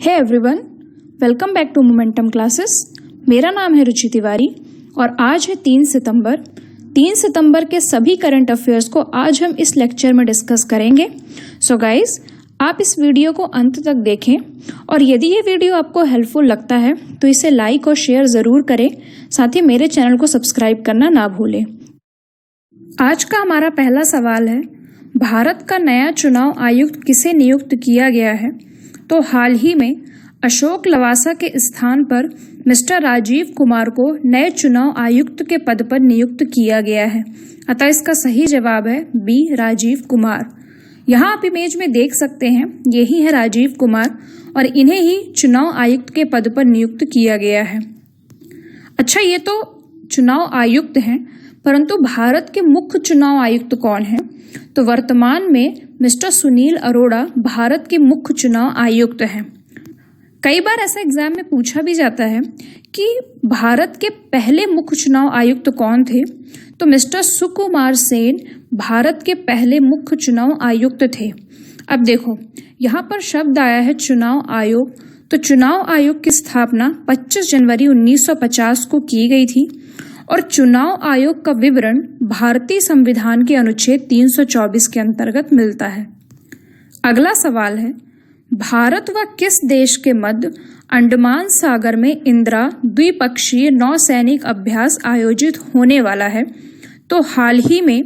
Hey everyone, welcome back to momentum classes. मेरा नाम है रुचि तिवारी और आज है 3 सितंबर। 3 सितंबर के सभी करंट अफेयर्स को आज हम इस लेक्चर में डिस्कस करेंगे। सो गाइस, आप इस वीडियो को अंत तक देखें और यदि ये वीडियो आपको हेल्पफुल लगता है तो इसे लाइक और शेयर ज़रूर करें। साथ ही मेरे चैनल को सब्सक्राइब करना ना भूलें। आज का हमारा पहला सवाल है, भारत का नया चुनाव आयुक्त किसे नियुक्त किया गया है? तो हाल ही में अशोक लवासा के स्थान पर मिस्टर राजीव कुमार को नए चुनाव आयुक्त के पद पर नियुक्त किया गया है। अतः इसका सही जवाब है बी, राजीव कुमार। यहाँ आप इमेज में देख सकते हैं, यही है राजीव कुमार और इन्हें ही चुनाव आयुक्त के पद पर नियुक्त किया गया है। अच्छा, ये तो चुनाव आयुक्त हैं, परंतु भारत के मुख्य चुनाव आयुक्त कौन हैं? तो वर्तमान में मिस्टर सुनील अरोड़ा भारत के मुख्य चुनाव आयुक्त हैं। कई बार ऐसा एग्जाम में पूछा भी जाता है कि भारत के पहले मुख्य चुनाव आयुक्त कौन थे? तो मिस्टर सुकुमार सेन भारत के पहले मुख्य चुनाव आयुक्त थे। अब देखो, यहाँ पर शब्द आया है चुनाव आयोग। तो चुनाव आयोग की स्थापना 25 जनवरी 1950 को की गई थी और चुनाव आयोग का विवरण भारतीय संविधान के अनुच्छेद 324 के अंतर्गत मिलता है। अगला सवाल है, भारत व किस देश के मध्य अंडमान सागर में इंदिरा द्विपक्षीय नौसैनिक अभ्यास आयोजित होने वाला है? तो हाल ही में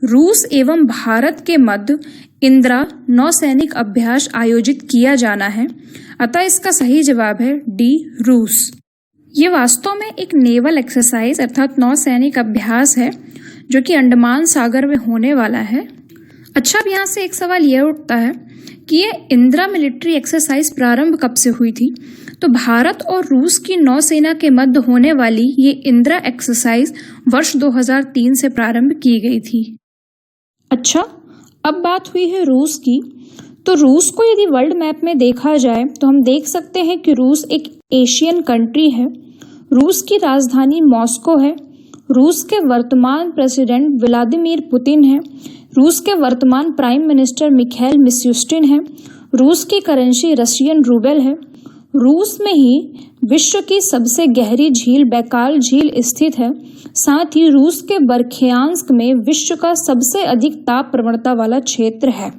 रूस एवं भारत के मध्य इंदिरा नौसैनिक अभ्यास आयोजित किया जाना है। अतः इसका सही जवाब है डी, रूस। ये वास्तव में एक नेवल एक्सरसाइज अर्थात नौसैनिक अभ्यास है जो कि अंडमान सागर में होने वाला है। अच्छा, अब यहाँ से एक सवाल यह उठता है कि ये इंदिरा मिलिट्री एक्सरसाइज प्रारंभ कब से हुई थी? तो भारत और रूस की नौसेना के मध्य होने वाली ये इंदिरा एक्सरसाइज वर्ष 2003 से प्रारंभ की गई थी। अच्छा, अब बात हुई है रूस की। तो रूस को यदि वर्ल्ड मैप में देखा जाए तो हम देख सकते हैं कि रूस एक एशियन कंट्री है। रूस की राजधानी मॉस्को है। रूस के वर्तमान प्रेसिडेंट व्लादिमीर पुतिन है। रूस के वर्तमान प्राइम मिनिस्टर मिखाइल मिशुस्टिन है। रूस की करेंसी रशियन रूबेल है। रूस में ही विश्व की सबसे गहरी झील बैकाल झील स्थित है। साथ ही रूस के बर्खियांस्क में विश्व का सबसे अधिक ताप प्रवणता वाला क्षेत्र है।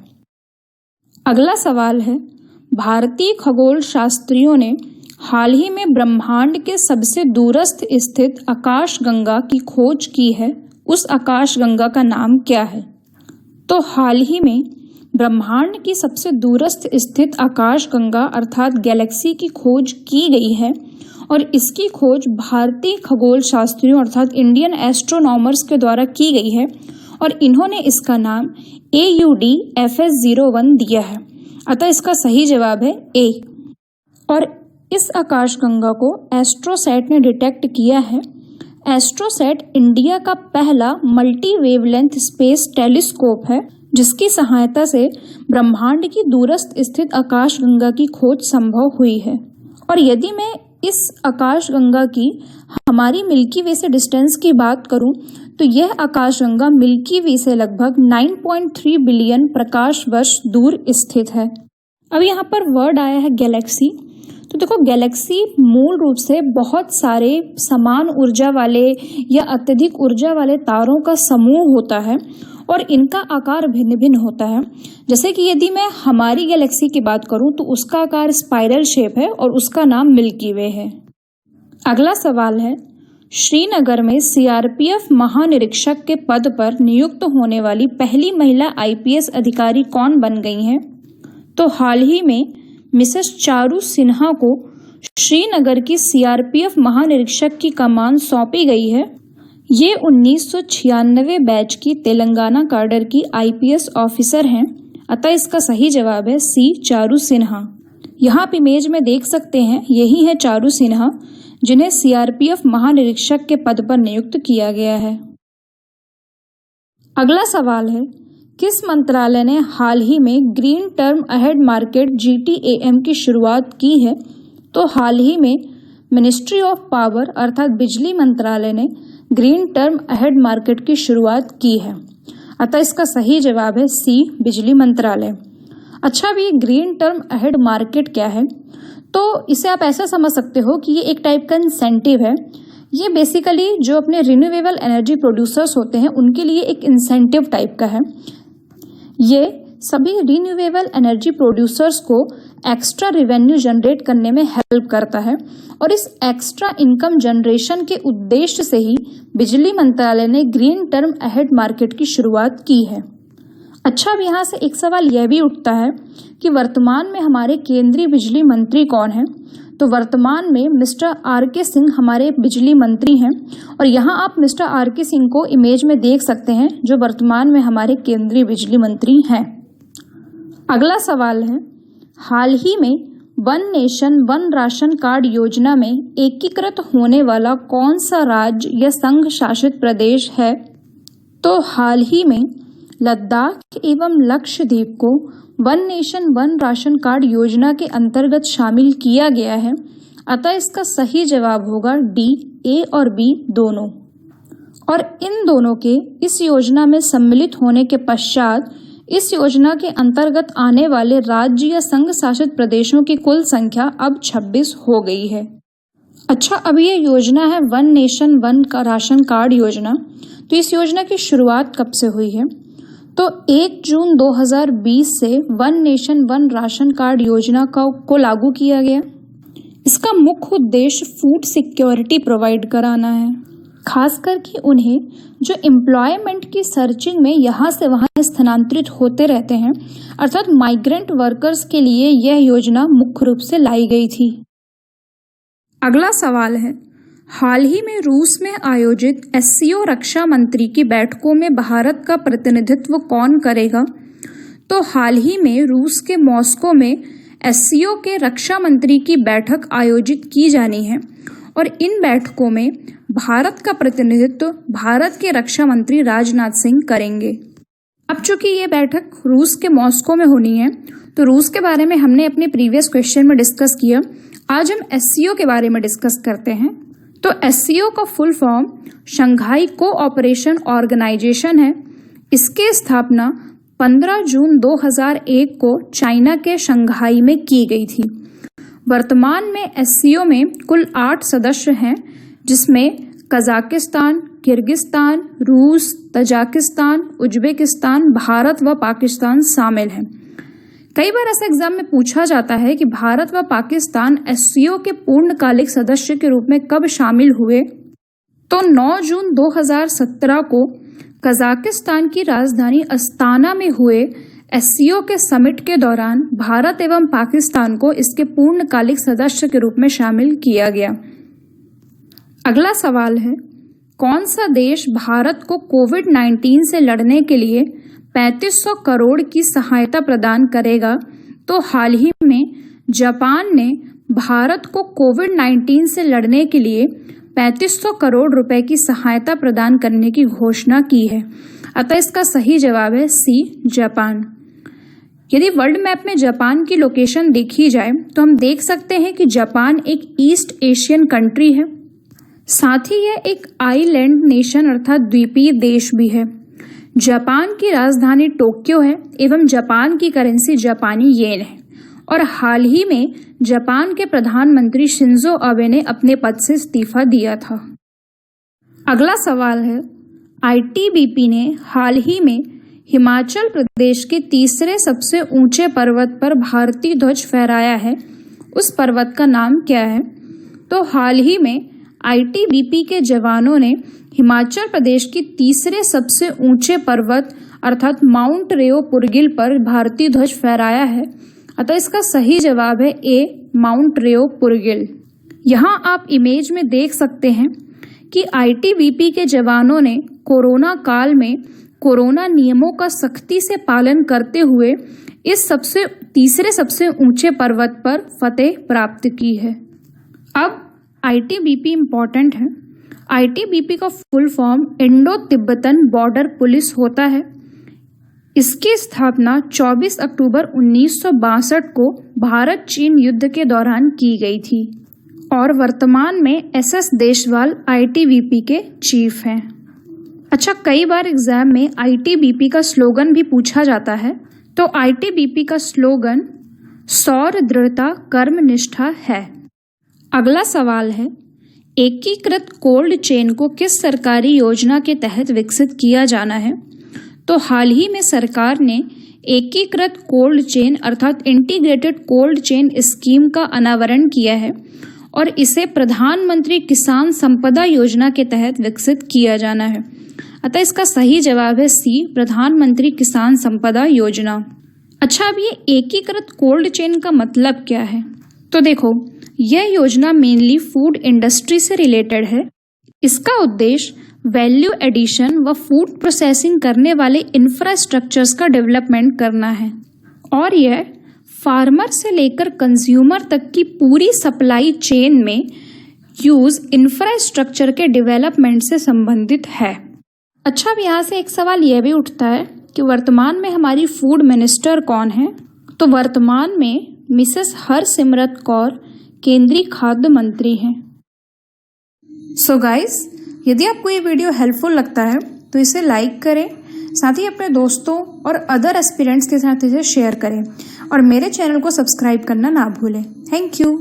अगला सवाल है, भारतीय खगोल शास्त्रियों ने हाल ही में ब्रह्मांड के सबसे दूरस्थ स्थित आकाशगंगा की खोज की है। उस आकाशगंगा का नाम क्या है? तो हाल ही में ब्रह्मांड की सबसे दूरस्थ स्थित आकाशगंगा अर्थात गैलेक्सी की खोज की गई है और इसकी खोज भारतीय खगोल शास्त्रियों अर्थात इंडियन एस्ट्रोनॉमर्स के द्वारा की गई है और इन्होंने इसका नाम AUD-FS01 दिया है। अतः इसका सही जवाब है ए। और इस आकाशगंगा को एस्ट्रोसैट ने डिटेक्ट किया है। एस्ट्रोसैट इंडिया का पहला मल्टी वेवलेंथ स्पेस टेलीस्कोप है जिसकी सहायता से ब्रह्मांड की दूरस्थ स्थित आकाशगंगा की खोज संभव हुई है। और यदि मैं इस आकाशगंगा की हमारी मिल्की वे से डिस्टेंस की बात करूं तो यह आकाशगंगा मिल्की वे से लगभग 9.3 बिलियन प्रकाश वर्ष दूर स्थित है। अब यहाँ पर वर्ड आया है गैलेक्सी। तो देखो, गैलेक्सी मूल रूप से बहुत सारे समान ऊर्जा वाले या अत्यधिक ऊर्जा वाले तारों का समूह होता है और इनका आकार भिन्न भिन्न होता है। जैसे कि यदि मैं हमारी गैलेक्सी की बात करूं तो उसका आकार स्पाइरल शेप है और उसका नाम मिल्की वे है। अगला सवाल है, श्रीनगर में CRPF महानिरीक्षक के पद पर नियुक्त होने वाली पहली महिला IPS अधिकारी कौन बन गई हैं? तो हाल ही में मिसेस चारू सिन्हा को श्रीनगर की CRPF महानिरीक्षक की कमान सौंपी गई है। ये 1996 बैच की तेलंगाना काडर की IPS ऑफिसर हैं। अतः इसका सही जवाब है सी, चारू सिन्हा। यहाँ आप इमेज में देख सकते हैं, यही है चारू सिन्हा जिन्हें CRPF महानिरीक्षक के पद पर नियुक्त किया गया है। अगला सवाल है, किस मंत्रालय ने हाल ही में green term ahead market GTAM की शुरुआत की है? तो हाल ही में मिनिस्ट्री ऑफ पावर अर्थात बिजली मंत्रालय ने ग्रीन टर्म अहेड मार्केट की शुरुआत की है। अतः इसका सही जवाब है सी, बिजली मंत्रालय। अच्छा, अभी ग्रीन टर्म अहेड मार्केट क्या है? तो इसे आप ऐसा समझ सकते हो कि ये एक टाइप का इंसेंटिव है। ये बेसिकली जो अपने रिन्यूएबल एनर्जी प्रोड्यूसर्स होते हैं उनके लिए एक इंसेंटिव टाइप का है। ये सभी रिन्यूएबल एनर्जी प्रोड्यूसर्स को एक्स्ट्रा रेवेन्यू जनरेट करने में हेल्प करता है और इस एक्स्ट्रा इनकम जनरेशन के उद्देश्य से ही बिजली मंत्रालय ने ग्रीन टर्म अहेड मार्केट की शुरुआत की है। अच्छा, अब यहाँ से एक सवाल यह भी उठता है कि वर्तमान में हमारे केंद्रीय बिजली मंत्री कौन हैं? तो वर्तमान में मिस्टर आर.के. सिंह हमारे बिजली मंत्री हैं और यहाँ आप मिस्टर आर.के. सिंह को इमेज में देख सकते हैं जो वर्तमान में हमारे केंद्रीय बिजली मंत्री हैं। अगला सवाल है, हाल ही में one nation one ration card योजना में एकीकृत होने वाला कौन सा राज्य या संघ शासित प्रदेश है? तो हाल ही में लद्दाख एवं लक्षद्वीप को one nation one ration card योजना के अंतर्गत शामिल किया गया है, अतः इसका सही जवाब होगा डी, ए और बी दोनों। और इन दोनों के इस योजना में सम्मिलित होने के पश्चात इस योजना के अंतर्गत आने वाले राज्य या संघ शासित प्रदेशों की कुल संख्या अब 26 हो गई है। अच्छा, अब ये योजना है वन नेशन वन का राशन कार्ड योजना। तो इस योजना की शुरुआत कब से हुई है? तो 1 जून 2020 से one nation one ration card योजना को लागू किया गया। इसका मुख्य उद्देश्य फूड सिक्योरिटी प्रोवाइड कराना है, खासकर कि उन्हें जो एम्प्लॉयमेंट की सर्चिंग में यहाँ से वहाँ स्थानांतरित होते रहते हैं, अर्थात माइग्रेंट वर्कर्स के लिए यह योजना मुख्य रूप से लाई गई थी। अगला सवाल है, हाल ही में रूस में आयोजित एससीओ रक्षा मंत्री की बैठकों में भारत का प्रतिनिधित्व कौन करेगा? तो हाल ही में रूस के मॉस्को में एससीओ के रक्षा मंत्री की बैठक आयोजित की जानी है और इन बैठकों में भारत का प्रतिनिधित्व भारत के रक्षा मंत्री राजनाथ सिंह करेंगे। अब चूंकि ये बैठक रूस के मॉस्को में होनी है, तो रूस के बारे में हमने अपने प्रीवियस क्वेश्चन में डिस्कस किया। आज हम एससीओ के बारे में डिस्कस करते हैं। तो एससीओ का full form Shanghai cooperation organisation है। इसकी स्थापना 15 जून 2001 को चाइना के शंघाई में की गई थी। वर्तमान में एससीओ में कुल 8 सदस्य हैं, जिसमें कजाकिस्तान, किर्गिस्तान, रूस, तजाकिस्तान, उज्बेकिस्तान, भारत व पाकिस्तान शामिल हैं। कई बार ऐसा एग्जाम में पूछा जाता है कि भारत व पाकिस्तान एससीओ के पूर्णकालिक सदस्य के रूप में कब शामिल हुए? तो 9 जून 2017 को कजाकिस्तान की राजधानी अस्ताना में हुए एससीओ के समिट के दौरान भारत एवं पाकिस्तान को इसके पूर्णकालिक सदस्य के रूप में शामिल किया गया। अगला सवाल है, कौन सा देश भारत को कोविड-19 से लड़ने के लिए 3500 करोड़ की सहायता प्रदान करेगा? तो हाल ही में जापान ने भारत को कोविड-19 से लड़ने के लिए 3500 करोड़ रुपए की सहायता प्रदान करने की घोषणा की है, अतः इसका सही जवाब है सी, जापान। यदि वर्ल्ड मैप में जापान की लोकेशन देखी जाए तो हम देख सकते हैं कि जापान एक ईस्ट एशियन कंट्री है, साथ ही यह एक आइलैंड नेशन अर्थात द्वीपीय देश भी है। जापान की राजधानी टोक्यो है एवं जापान की करेंसी जापानी येन है और हाल ही में जापान के प्रधानमंत्री शिंजो अबे ने अपने पद से इस्तीफा दिया था। अगला सवाल है, आईटीबीपी ने हाल ही में हिमाचल प्रदेश के तीसरे सबसे ऊंचे पर्वत पर भारतीय ध्वज फहराया है। उस पर्वत का नाम क्या है? तो हाल ही में आईटीबीपी के जवानों ने हिमाचल प्रदेश की तीसरे सबसे ऊंचे पर्वत अर्थात माउंट रेओ पुरगिल पर भारतीय ध्वज फहराया है, अतः इसका सही जवाब है ए, माउंट रेओ पुरगिल। यहाँ आप इमेज में देख सकते हैं कि आईटीबीपी के जवानों ने कोरोना काल में कोरोना नियमों का सख्ती से पालन करते हुए इस तीसरे सबसे ऊंचे पर्वत पर फतेह प्राप्त की है। अब आईटीबीपी इम्पॉर्टेंट है। आईटीबीपी का full form Indo Tibetan border police होता है। इसकी स्थापना 24 अक्टूबर 1962 को भारत चीन युद्ध के दौरान की गई थी और वर्तमान में एसएस देशवाल आईटीबीपी के चीफ हैं। अच्छा, कई बार एग्जाम में आईटीबीपी का स्लोगन भी पूछा जाता है। तो आईटीबीपी का स्लोगन सौर दृढ़ता कर्मनिष्ठा है। अगला सवाल है, एकीकृत कोल्ड चेन को किस सरकारी योजना के तहत विकसित किया जाना है? तो हाल ही में सरकार ने एकीकृत कोल्ड चेन अर्थात इंटीग्रेटेड कोल्ड चेन स्कीम का अनावरण किया है और इसे प्रधानमंत्री किसान संपदा योजना के तहत विकसित किया जाना है। अतः इसका सही जवाब है सी, प्रधानमंत्री किसान संपदा योजना। अच्छा, अब ये एकीकृत कोल्ड चेन का मतलब क्या है? तो देखो, यह योजना मेनली फूड इंडस्ट्री से रिलेटेड है। इसका उद्देश्य वैल्यू एडिशन व फूड प्रोसेसिंग करने वाले इंफ्रास्ट्रक्चर्स का डेवलपमेंट करना है और यह फार्मर से लेकर कंज्यूमर तक की पूरी सप्लाई चेन में यूज इंफ्रास्ट्रक्चर के डेवलपमेंट से संबंधित है। अच्छा, अब यहाँ से एक सवाल यह भी उठता है कि वर्तमान में हमारी फूड मिनिस्टर कौन है? तो वर्तमान में मिसेस हरसिमरत कौर केंद्रीय खाद्य मंत्री हैं। सो गाइस, यदि आपको ये वीडियो हेल्पफुल लगता है तो इसे लाइक करें, साथ ही अपने दोस्तों और अदर एस्पिरेंट्स के साथ इसे शेयर करें और मेरे चैनल को सब्सक्राइब करना ना भूलें। Thank you.